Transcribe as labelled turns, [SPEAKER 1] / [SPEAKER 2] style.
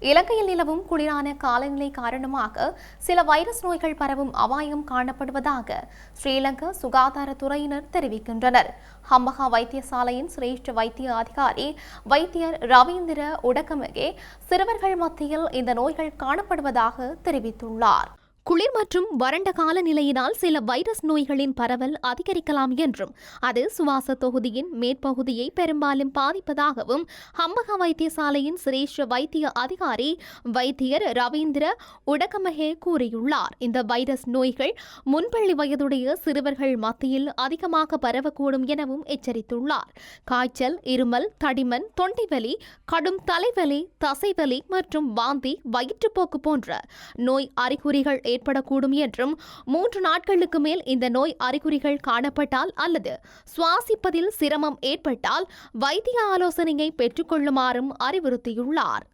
[SPEAKER 1] இலங்கையில் நிலவும் குளிரான காலநிலை காரணமாக சில வைரஸ் நோய்கள் பரவும் அபாயம் காணப்படுவதாக ஸ்ரீலங்கா சுகாதாரத்துறையினர் தெரிவிக்கின்றனர். ஹம்பகா வைத்தியசாலையின் சிரேஷ்ட வைத்திய அதிகாரி வைத்தியர் ரவீந்திர உடகமகே சிறுவர்கள் மத்தியில் இந்த நோய்கள் காணப்படுவதாக தெரிவித்துள்ளார். குளிர் மற்றும் வறண்ட காலநிலையினால் சில வைரஸ் நோய்களின் பரவல் அதிகரிக்கலாம் என்றும் அது சுவாச தொகுதியின் மேற்பகுதியை பெரும்பாலும் பாதிப்பதாகவும் ஹம்பகா வைத்தியசாலையின் சிரேஷ்ட வைத்திய அதிகாரி வைத்தியர் ரவீந்திர உடகமகே கூறியுள்ளார். இந்த வைரஸ் நோய்கள் முன்பள்ளி வயதுடைய சிறுவர்கள் மத்தியில் அதிகமாக பரவக்கூடும் எனவும் எச்சரித்துள்ளார். காய்ச்சல், இருமல், தடிமன், தொண்டைவலி, கடும் தலைவலி, தசைவலி மற்றும் வாந்தி, வயிற்றுப்போக்கு போன்ற நோய் அறிகுறிகள் ஏற்படக்கூடும் என்றும் 3 நாட்களுக்கு மேல் இந்த நோய் அறிகுறிகள் காணப்பட்டால் அல்லது சுவாசிப்பதில் சிரமம் ஏற்பட்டால் வைத்திய ஆலோசனையை பெற்றுக்கொள்ளுமாறும் அறிவுறுத்தியுள்ளார்.